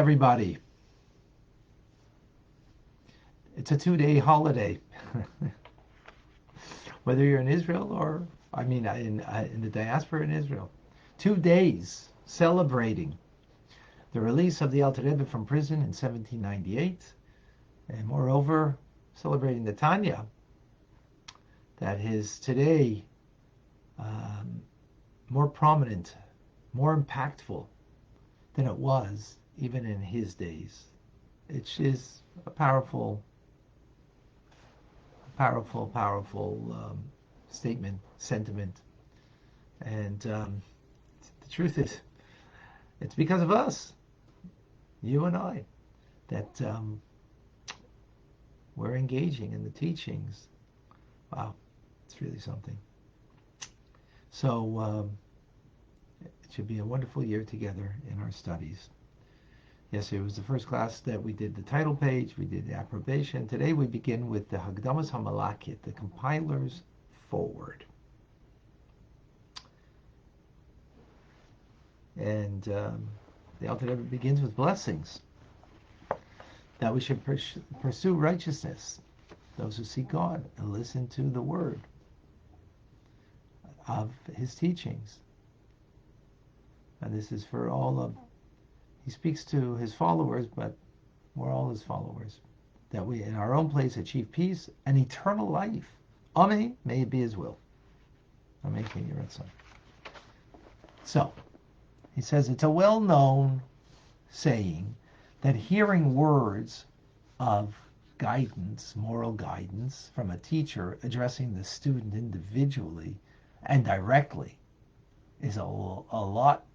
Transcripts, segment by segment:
Everybody. It's a 2-day holiday. Whether you're in Israel or, in the diaspora in Israel. 2 days celebrating the release of the Alter Rebbe from prison in 1798, and moreover, celebrating the Tanya, that is today more prominent, more impactful than it was even in his days. It is a powerful statement, sentiment. And the truth is, it's because of us, you and I, that we're engaging in the teachings. Wow, it's really something. So it should be a wonderful year together in our studies. Yesterday was the first class that we did the title page, we did the approbation. Today we begin with the Hagdamas HaMalakit, the compiler's forward. And the Alter Rebbe begins with blessings, that we should pursue righteousness, those who seek God and listen to the word of his teachings. And this is for all of, he speaks to his followers, but we're all his followers, that we in our own place achieve peace and eternal life. Amen, may it be his will. Amen. So, he says it's a well-known saying that hearing words of guidance, moral guidance, from a teacher addressing the student individually and directly is a lot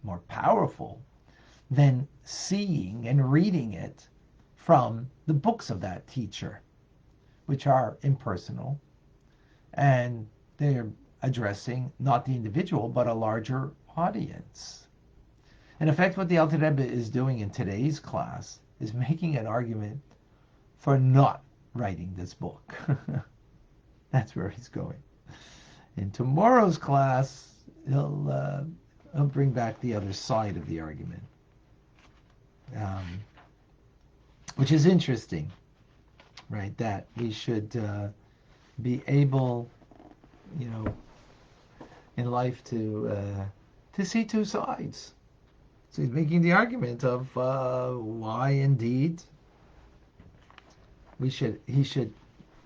more powerful than seeing and reading it from the books of that teacher, which are impersonal, and they're addressing not the individual but a larger audience. In effect, what the Alter Rebbe is doing in today's class is making an argument for not writing this book. That's where he's going. In tomorrow's class, he'll bring back the other side of the argument, which is interesting, right? That we should be able, in life to see two sides. So he's making the argument of why indeed he should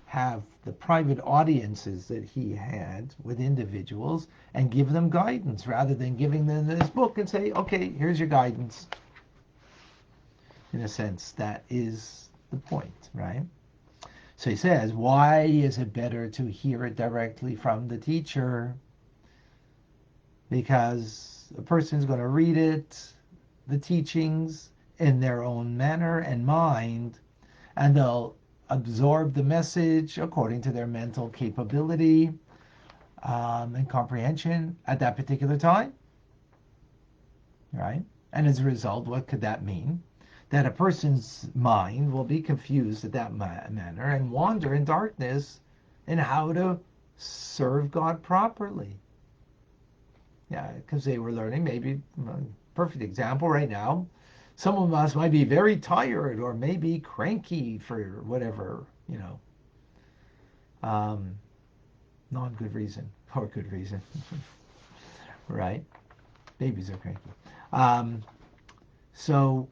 have the private audiences that he had with individuals and give them guidance rather than giving them this book and say, okay, here's your guidance. In a sense, that is the point, right? So he says, why is it better to hear it directly from the teacher? Because a person's going to read it, the teachings, in their own manner and mind, and they'll absorb the message according to their mental capability and comprehension at that particular time, right? And as a result, what could that mean? That a person's mind will be confused at that manner and wander in darkness in how to serve God properly. Yeah, because they were learning, maybe, perfect example right now, some of us might be very tired or maybe cranky for whatever, non-good reason or good reason, right? Babies are cranky. So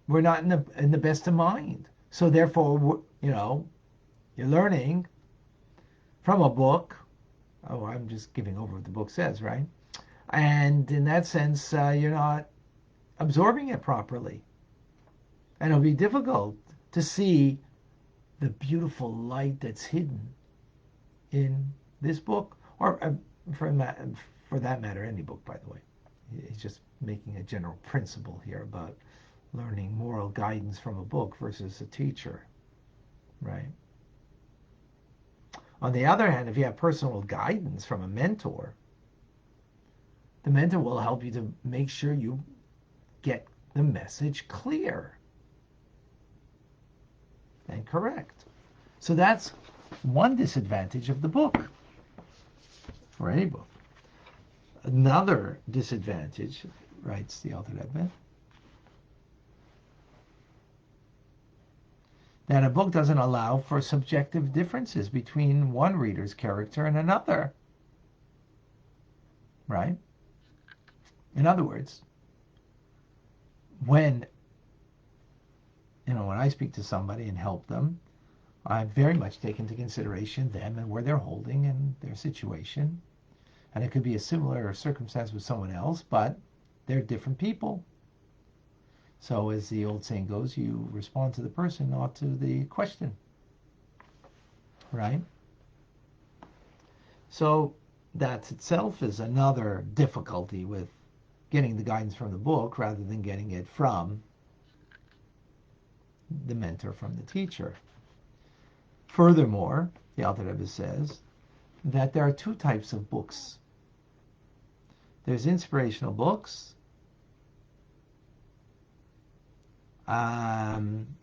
we're not in the best of mind. So therefore, you're learning from a book. Oh, I'm just giving over what the book says, right? And in that sense, you're not absorbing it properly. And it'll be difficult to see the beautiful light that's hidden in this book, or for that matter, any book, by the way. He's just making a general principle here about learning moral guidance from a book versus a teacher, right? On the other hand, if you have personal guidance from a mentor, the mentor will help you to make sure you get the message clear and correct. So that's one disadvantage of the book, or any book. Another disadvantage, writes the Alter Rebbe, that a book doesn't allow for subjective differences between one reader's character and another. Right? In other words, when I speak to somebody and help them, I very much take into consideration them and where they're holding and their situation. And it could be a similar circumstance with someone else, but they're different people. So as the old saying goes, you respond to the person, not to the question. Right? So that itself is another difficulty with getting the guidance from the book rather than getting it from the mentor, from the teacher. Furthermore, the Alter Rebbe says that there are two types of books. There's inspirational books,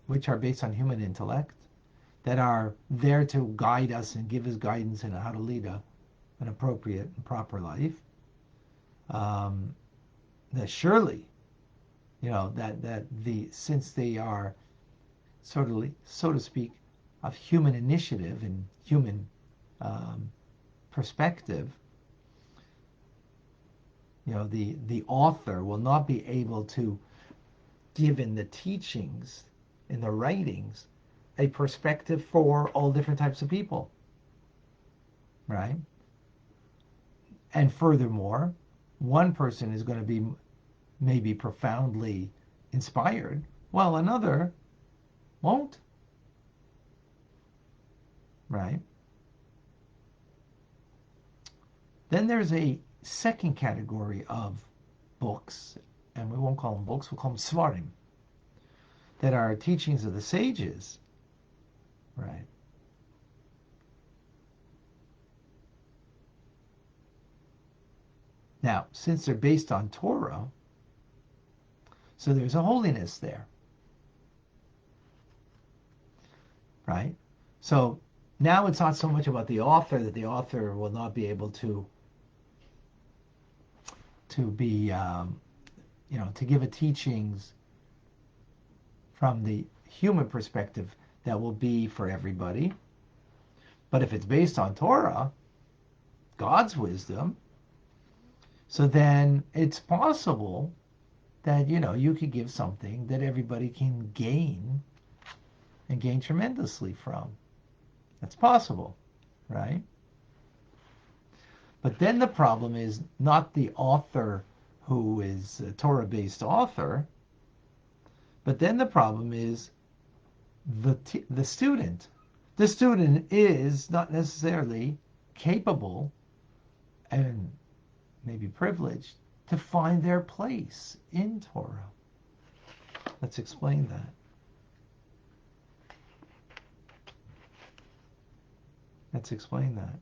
which are based on human intellect, that are there to guide us and give us guidance in how to lead an appropriate and proper life. That surely, since they are so to speak, of human initiative and human perspective, the author will not be able to give in the teachings, in the writings, a perspective for all different types of people, right? And furthermore, one person is going to be maybe profoundly inspired, while another won't, right? Then there's a second category of books, and we won't call them books, we'll call them svarim, that are teachings of the sages, right? Now, since they're based on Torah, so there's a holiness there, right? So now it's not so much about the author, that the author will not be able to be, to give a teachings from the human perspective that will be for everybody. But if it's based on Torah, God's wisdom, so then it's possible that, you could give something that everybody can gain and gain tremendously from. That's possible, right? But then the problem is not the author who is a Torah-based author, but then the problem is the student. The student is not necessarily capable and maybe privileged to find their place in Torah. Let's explain that. Let's explain that.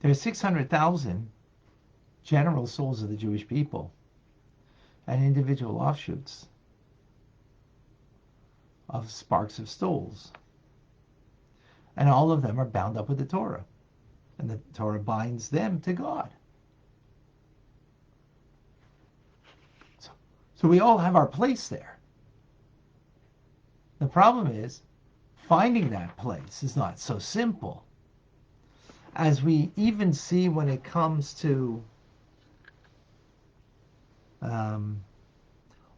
There are 600,000 general souls of the Jewish people and individual offshoots of sparks of souls. And all of them are bound up with the Torah. And the Torah binds them to God. So we all have our place there. The problem is, finding that place is not so simple. As we even see when it comes to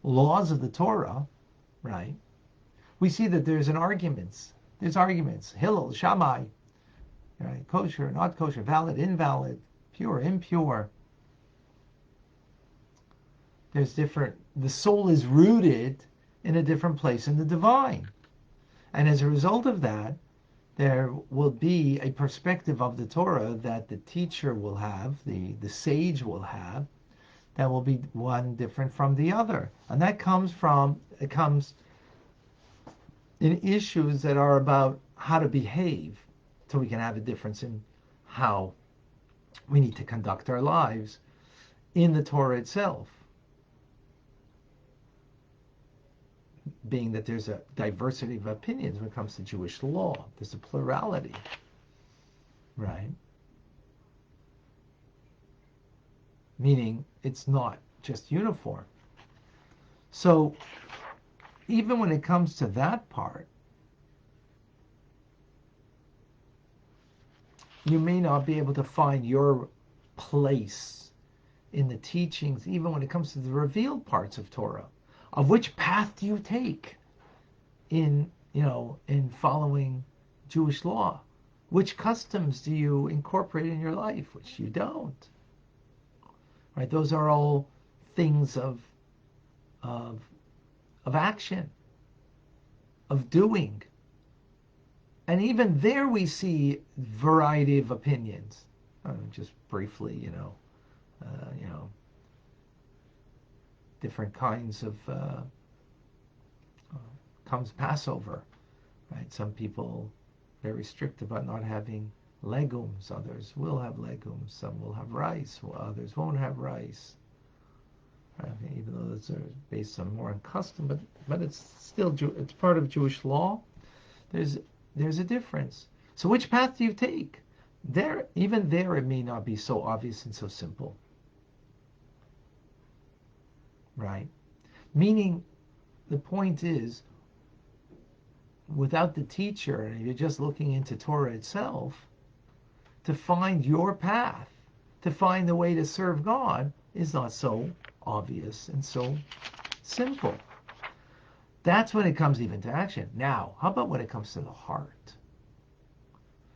laws of the Torah, right? We see that there's arguments. There's arguments. Hillel, Shammai, right? Kosher, not kosher, valid, invalid, pure, impure. There's different. The soul is rooted in a different place in the divine, and as a result of that, there will be a perspective of the Torah that the teacher will have, the sage will have, that will be one different from the other. And that comes in issues that are about how to behave, so we can have a difference in how we need to conduct our lives in the Torah itself. being that there's a diversity of opinions when it comes to Jewish law. There's a plurality, right? Meaning it's not just uniform. So even when it comes to that part, you may not be able to find your place in the teachings, even when it comes to the revealed parts of Torah. Of which path do you take in following Jewish law? Which customs do you incorporate in your life, which you don't? Right? Those are all things of action, of doing. And even there we see variety of opinions. Just briefly, different kinds of comes Passover, right? Some people very strict about not having legumes. Others will have legumes. Some will have rice. Others won't have rice. Even though those are based on more on custom, but it's still it's part of Jewish law. There's a difference. So which path do you take? Even there, it may not be so obvious and so simple, right? Meaning, the point is, without the teacher, and you're just looking into Torah itself, to find your path, to find the way to serve God, is not so obvious and so simple. That's when it comes even to action. Now, how about when it comes to the heart?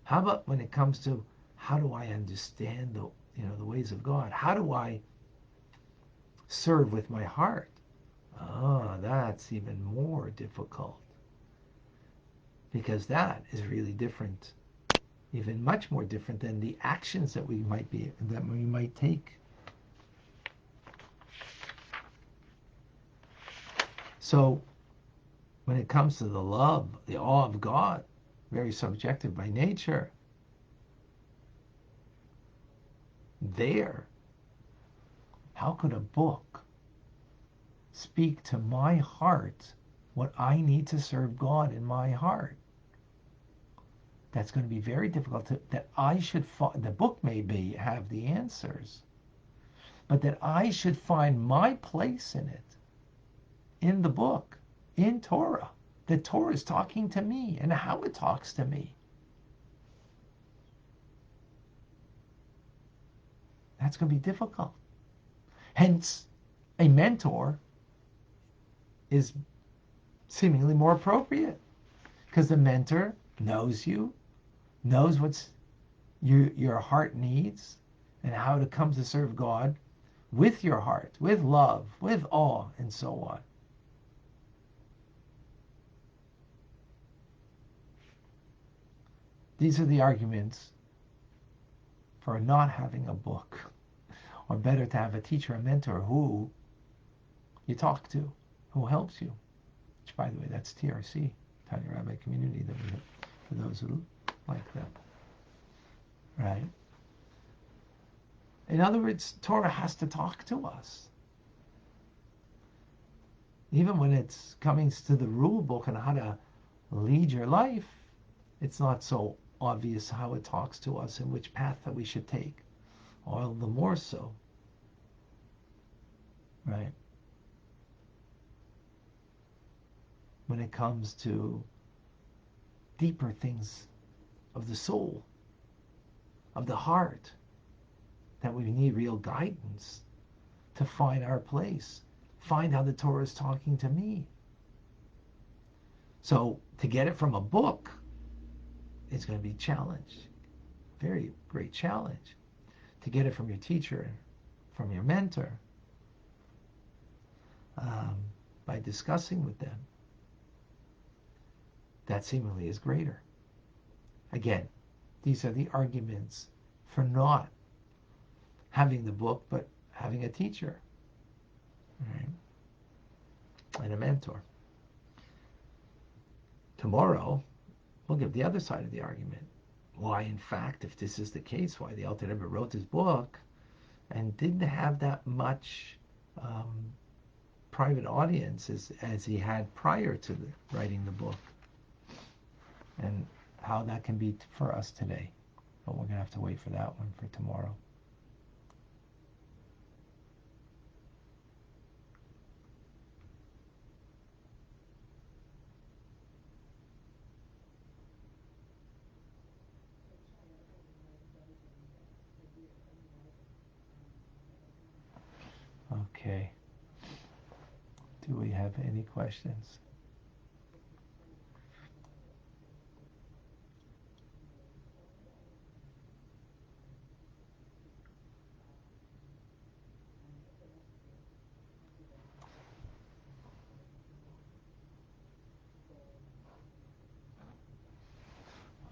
How about when it comes to how do I understand the ways of God? How do I serve with my heart? That's even more difficult, because that is really different, even much more different than the actions that we might take. So when it comes to the love, the awe of God, very subjective by nature, how could a book speak to my heart what I need to serve God in my heart? That's going to be very difficult that I should find. The book may have the answers, but that I should find my place in it, in the book, in Torah. That Torah is talking to me and how it talks to me. That's going to be difficult. Hence, a mentor is seemingly more appropriate, because the mentor knows you, knows what your heart needs, and how to come to serve God with your heart, with love, with awe, and so on. These are the arguments for not having a book, or better to have a teacher, a mentor who you talk to, who helps you. Which, by the way, that's TRC, Tanya Rabbi Community, that we have for those who like that. Right? In other words, Torah has to talk to us. Even when it's coming to the rule book and how to lead your life, it's not so obvious how it talks to us and which path that we should take. All the more so. Right? When it comes to deeper things of the soul, of the heart, that we need real guidance to find our place, find how the Torah is talking to me. So to get it from a book is going to be a challenge, very great challenge. To get it from your teacher, from your mentor, by discussing with them, that seemingly is greater. Again, these are the arguments for not having the book, but having a teacher, right? And a mentor. Tomorrow, we'll give the other side of the argument. Why, in fact, if this is the case, why the Alter Rebbe wrote his book and didn't have that much private audience as he had prior to writing the book, and how that can be for us today. But we're going to have to wait for that one for tomorrow. Okay. Do we have any questions?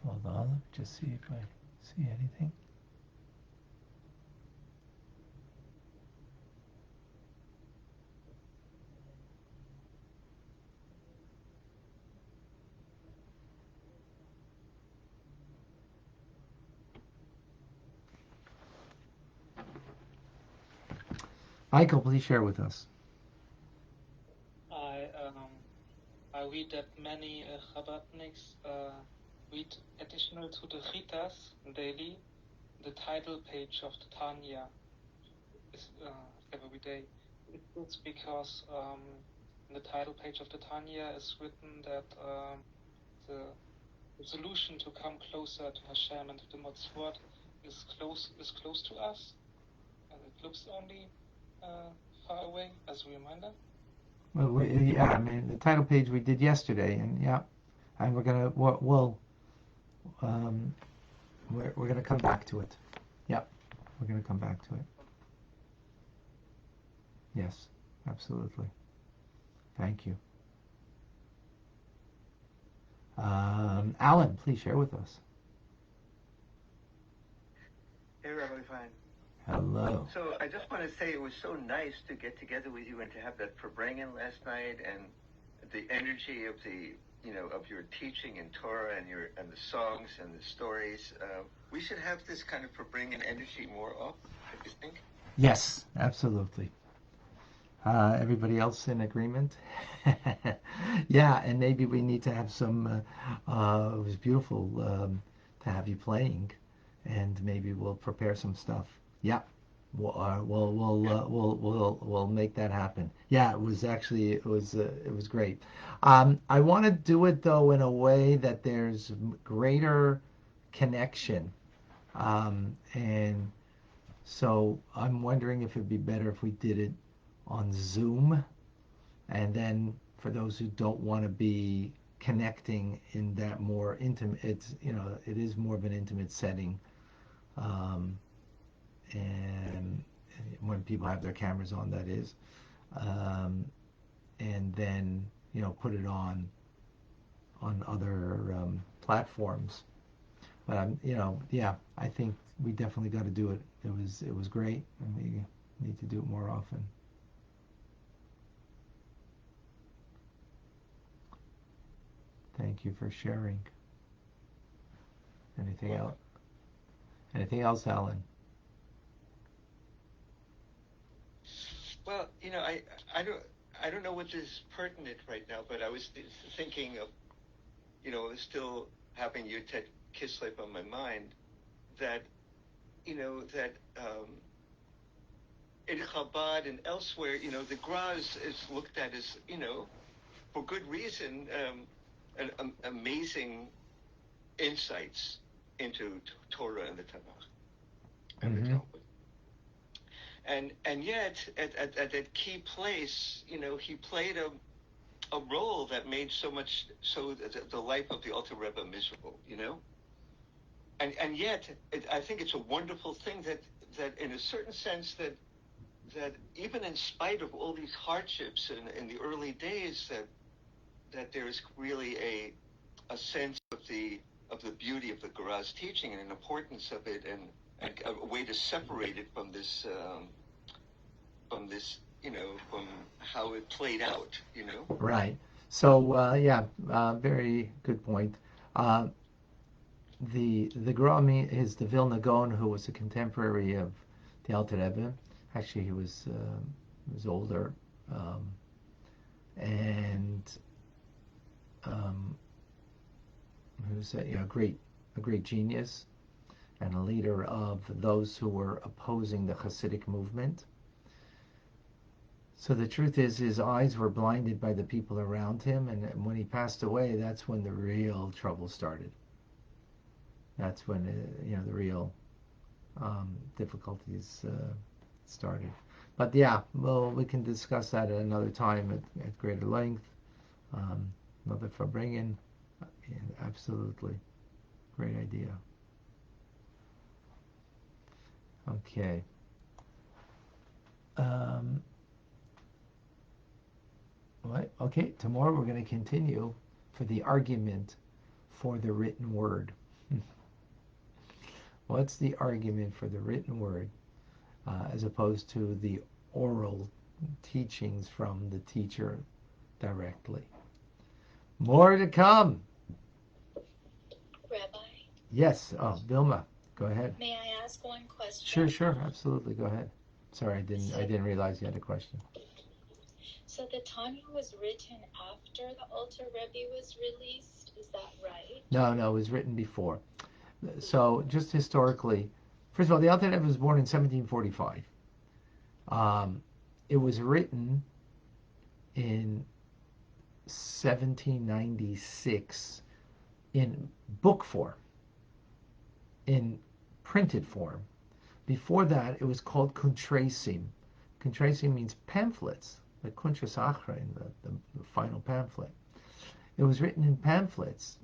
Hold on, let me just see if I see anything. Michael, please share with us. I read that many Chabadniks read additional to the Chitas daily the title page of the Tanya is every day. It's because in the title page of the Tanya is written that the solution to come closer to Hashem and to the Mitzvot is close to us, and it looks only far away as a reminder. Well, yeah, I mean the title page we did yesterday, and yeah, and we're gonna we're gonna come back to it. Yep, we're gonna come back to it. Yes, absolutely. Thank you. Alan, please share with us. Hey, Rabbi Fine. Hello. So I just want to say it was so nice to get together with you and to have that Farbrengen last night, and the energy of of your teaching in Torah and the songs and the stories. We should have this kind of Farbrengen energy more often. Don't you think? Yes, absolutely. Everybody else in agreement? Yeah, and maybe we need to have some. It was beautiful to have you playing, and maybe we'll prepare some stuff. Yeah, we'll make that happen. Yeah, it was great. I want to do it though in a way that there's greater connection, and so I'm wondering if it'd be better if we did it on Zoom, and then for those who don't want to be connecting in that more intimate, it is more of an intimate setting, um, and when people have their cameras on, that is, um, and then put it on other platforms. But yeah, I think we definitely got to do it. It was great, and we need to do it more often. Thank you for sharing. Anything else? Anything else, Alan? Well, I don't know what is pertinent right now, but I was thinking of, still having Yutet Kislev on my mind, that, that in Chabad and elsewhere, the Gra is looked at as, for good reason, amazing insights into Torah and the Tanakh and the Talmud. And yet, at that key place, he played a role that made so the life of the Alter Rebbe miserable, and yet I think it's a wonderful thing that in a certain sense that even in spite of all these hardships in the early days, that there is really a sense of the beauty of the Gera's teaching and an importance of it, and a way to separate it from this from how it played out, Right. So yeah, very good point. The Grami is the Vilna Gaon, who was a contemporary of the Alter Rebbe. Actually, he was older, and who's a great genius and a leader of those who were opposing the Hasidic movement. So the truth is, his eyes were blinded by the people around him, and when he passed away, that's when the real trouble started. That's when the real difficulties started. But yeah, well, we can discuss that at another time at greater length. Another Farbrengen, absolutely, great idea. Okay. What? Okay, tomorrow we're going to continue for the argument for the written word. What's the argument for the written word as opposed to the oral teachings from the teacher directly? More to come. Rabbi? Yes. Oh, Vilma, go ahead. May I ask one question? Sure, absolutely. Go ahead. Sorry, I didn't realize you had a question. So the Tanya was written after the Alter Rebbe was released, is that right? No, it was written before. So just historically, first of all, the Alter Rebbe was born in 1745. It was written in 1796 in book form, in printed form. Before that, it was called Kuntresim. Kuntresim means pamphlets, the Kuntras Achrein, the final pamphlet. It was written in pamphlets.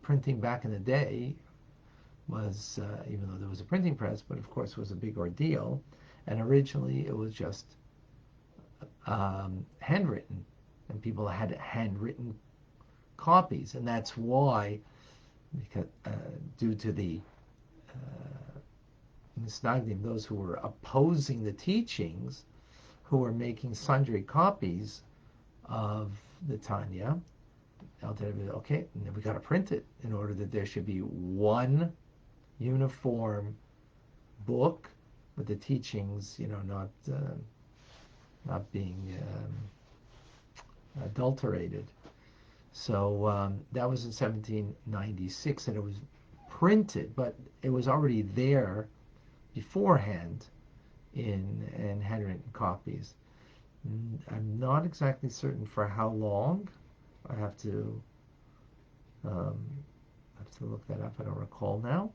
Printing back in the day was, even though there was a printing press, but of course was a big ordeal. And originally it was just handwritten, and people had handwritten copies, and that's why, because due to the misnagdim, those who were opposing the teachings, who were making sundry copies of the Tanya, okay, we got to print it in order that there should be one uniform book with the teachings, not being adulterated. So that was in 1796, and it was printed, but it was already there beforehand in handwritten copies. I'm not exactly certain for how long. I have to look that up. I don't recall now.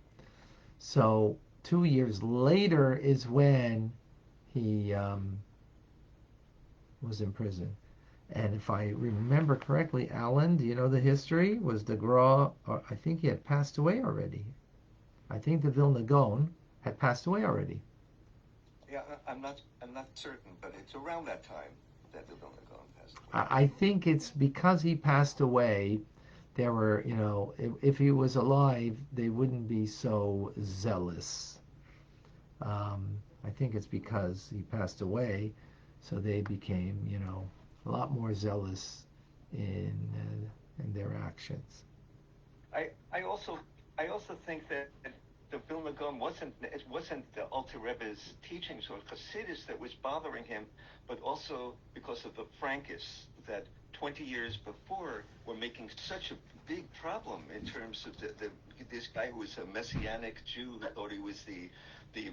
So 2 years later is when he was in prison. And if I remember correctly, Alan, do you know the history? Was de Gras, or I think he had passed away already. I think the Vilna Gaon had passed away already. Yeah, I'm not certain, but it's around that time that the Vilna Gaon passed away. I think it's because he passed away. There were, if he was alive, they wouldn't be so zealous. I think it's because he passed away, so they became, a lot more zealous in their actions. I also think that the Vilna Gaon wasn't the Alter Rebbe's teachings or Chassidus that was bothering him, but also because of the Frankists that 20 years before were making such a big problem in terms of this guy who was a Messianic Jew who thought he was the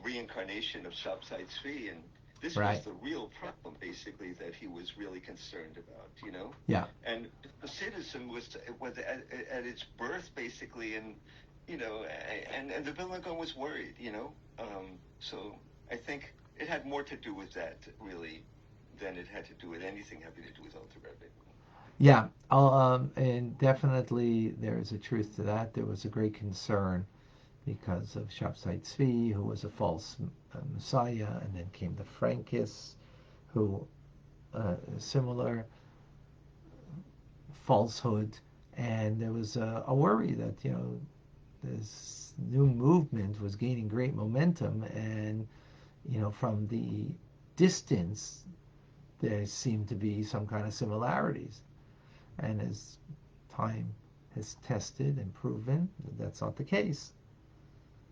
reincarnation of Shabtai Tzvi, and this Right. was the real problem, basically, that he was really concerned about, Yeah. And Hasidism was at its birth, basically, and the Vilna Gaon was worried, So I think it had more to do with that, really, than it had to do with anything having to do with Alter Rebbe. Yeah, and definitely there is a truth to that. There was a great concern because of Shabtai Tzvi, who was a false messiah, and then came the Frankists, who similar falsehood, and there was a worry that this new movement was gaining great momentum, and from the distance there seemed to be some kind of similarities, and as time has tested and proven that that's not the case,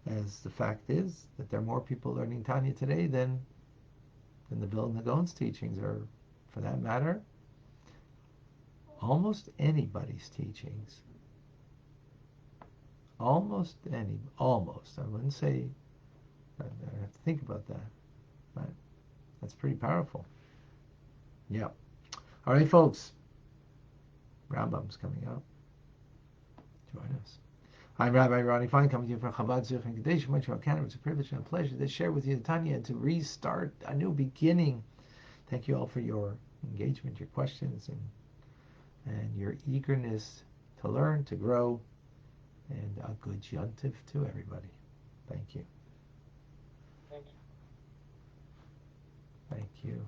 as the fact is that there are more people learning Tanya today than the Vilna Gaon's teachings, or for that matter almost anybody's teachings, almost, I wouldn't say, I have to think about that, but that's pretty powerful. Yeah. All right, folks. Rambam's coming up. Join us. I'm Rabbi Ronnie Fine, coming to you from Chabad Zurich and Kadesh, Montreal, Canada. It's a privilege and a pleasure to share with you Tanya and to restart a new beginning. Thank you all for your engagement, your questions, and your eagerness to learn, to grow, and a good yontif to everybody. Thank you. Thank you. Thank you.